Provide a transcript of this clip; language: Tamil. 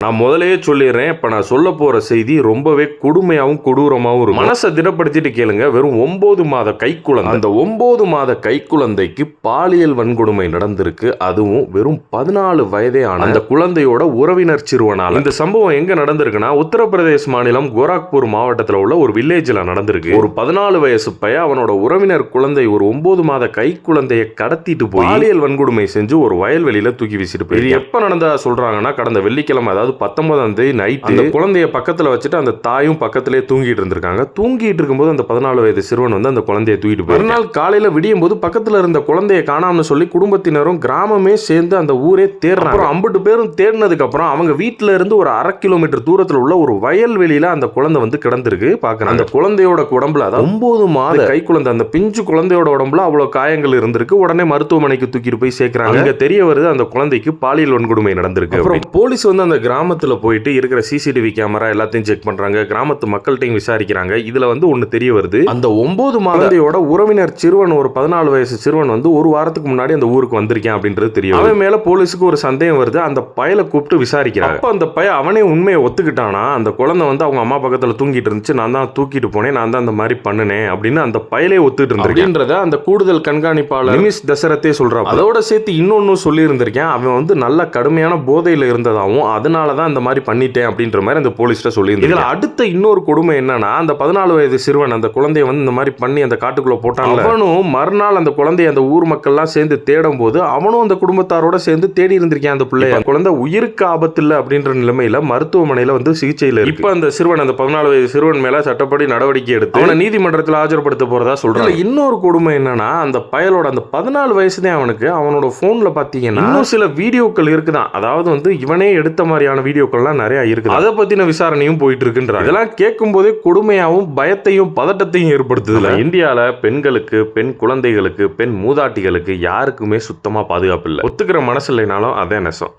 நான் முதலையே சொல்லிடுறேன். இப்போ நான் சொல்ல போகிற செய்தி ரொம்பவே கொடுமையாகவும் கொடூரமாகவும் இருக்கும். மனசை திடப்படுத்திட்டு கேளுங்க. வெறும் 9 மாத கைக்குழந்தை, அந்த 9 மாத கைக்குழந்தைக்கு பாலியல் வன்கொடுமை நடந்திருக்கு. அதுவும் வெறும் 14 வயதே ஆன அந்த குழந்தையோட உறவினர் சிறுவனால். இந்த சம்பவம் எங்க நடந்திருக்குன்னா, உத்தரப்பிரதேச மாநிலம் கோரக்பூர் மாவட்டத்தில் உள்ள ஒரு வில்லேஜில் நடந்திருக்கு. ஒரு 14 வயசு பையன் அவனோட உறவினர் குழந்தை, ஒரு 9 மாத கைக்குழந்தையை கடத்திட்டு போய் பாலியல் வன்கொடுமை செஞ்சு ஒரு வயல்வெளியில தூக்கி வீசிட்டு போய். இது எப்ப நடந்தா சொல்றாங்கன்னா, கடந்த வெள்ளிக்கிழமை, அதாவது 19ஆம் தேதி நைட் அந்த குழந்தைய பக்கத்துல வச்சுட்டு அந்த தாயும் பக்கத்திலே தூங்கிட்டு இருந்திருக்காங்க. தூங்கிட்டு இருக்கும்போது அந்த 14 வயது சிறுவன் வந்து அந்த குழந்தையை தூக்கிட்டு போய், மறுநாள் காலையில விடியும் போது பக்கத்துல இருந்த குழந்தையை காணாமனு சொல்லி குடும்பத்தினரும் கிராமமே சேர்ந்து அந்த ஊரே தேடுறாங்க. 50 பேரும் தேடினதுக்கு அப்புறம் அவங்க வீட்டுல இருந்து ஒரு 1/2 கிலோமீட்டர் தூரத்துல உள்ள ஒரு வயல்வெளியில அந்த குழந்தை வந்து கிடந்திருக்கு. பாக்குறாங்க. அந்த குழந்தையோட உடம்புல, அதாவது 9 மாத கை குழந்தை, அந்த பிஞ்சு குழந்தையோட உடம்புல அவ்வளவு காயங்கள் இருந்திருக்கு. உடனே மருத்துவமனைக்கு தூக்கிட்டு போய் சேர்க்கிறாங்க. அங்க தெரிய வருது அந்த குழந்தைக்கு பாலியல் வன்கொடுமை நடந்திருக்கு. அப்புறம் போலீஸ் வந்து அந்த கிராமத்துல போயிட்டு இருக்கிற சிசிடிவி கேமரா எல்லாத்தையும் செக் பண்றாங்க. கிராமத்து மக்கள்கிட்டையும் விசாரிக்கிறாங்க. இதுல வந்து ஒன்னு தெரிய வருது. அந்த 9 மாதத்தையோட உறவினர் சிறுவன், ஒரு 14 வயசு சிறுவன் வந்து ஒரு வாரத்துக்கு முன்னாடி அந்த ஊருக்கு வந்திருக்கேன் அப்படின்றது தெரியும். அவன் மேல போலீஸுக்கு ஒரு சந்தேகம் வருது. அந்த பயலை கூப்பிட்டு விசாரிக்கிறாங்க. அப்ப அந்த பையன் அவனே உண்மையை ஒத்துக்கிட்டானா, அந்த குழந்தை வந்து அவங்க அம்மா பக்கத்துல தூங்கிட்டு இருந்துச்சு, நான் தான் தூக்கிட்டு போனேன், நான் தான் அந்த மாதிரி பண்ணினேன் அப்படின்னு அந்த பயலே ஒத்துட்டு இருந்திருக்கேன்றத அந்த கூடுதல் கண்காணிப்பாளர் நிமிஷ் தசரத்தே சொல்றான். அதோட சேர்த்து இன்னொன்னு சொல்லி இருந்திருக்கேன். அவன் வந்து நல்ல கடுமையான போதையில இருந்ததாகவும் அதனாலதான் இந்த மாதிரி பண்ணிட்டேன் அப்படின்ற மாதிரி அந்த போலீஸ்ட்ட சொல்லியிருந்தாங்க. இதுல அடுத்த இன்னொரு கொடுமை என்னன்னா, அந்த 14 வயது சிறுவன் அந்த குழந்தையை வந்து இந்த மாதிரி பண்ணி அந்த காட்டுக்குள்ள போட்டான். அவனும் மறுநாள் அந்த குழந்தையை அந்த ஊர் மக்கள் எல்லாம் சேர்ந்து தேடும் போது அவனும் அந்த குடும்பத்தாரோட சேர்ந்து தேடி இருந்திருக்கான் அந்த பிள்ளைய. குழந்தை உயிருக்கு ஆபத்து இல்லை அப்படின்ற நிலைமையில மருத்துவமனையில வந்து சிகிச்சையில இருக்கு. இப்ப அந்த சிறுவன், அந்த 14 வயது சிறுவன் மேல சட்டப்படி நடவடிக்கை எடுத்து அவனை நீதிமன்றத்தில் ஆஜர்படுத்த போறதா சொல்றாங்க. இன்னொரு கொடுமை என்னன்னா, அந்த பயலோட அந்த 14 வயசுதான் அவனுக்கு, அவனோட போன்ல பாத்தீங்கன்னா இன்னும் சில வீடியோக்கள் இருக்குதான். அதாவது வந்து இவனே எடுத்த மாதிரியான வீடியோக்கள்லாம் நிறைய இருக்குது. அதை பத்தின விசாரணையும் போயிட்டு இருக்குன்றாங்க. இதெல்லாம் கேட்கும் போதே கொடுமையாவும் பயத்தையும் பதட்டத்தையும் ஏற்படுத்துதுல. இந்தியால பெண்களுக்கு, பெண் குழந்தைகளுக்கு, பெண் மூதாட்டிகளுக்கு யாருக்குமே சுத்தமா பாதுகாப்பு இல்லை. ஒத்துக்கிற மனசு இல்லைனாலும் அதே நெசம்.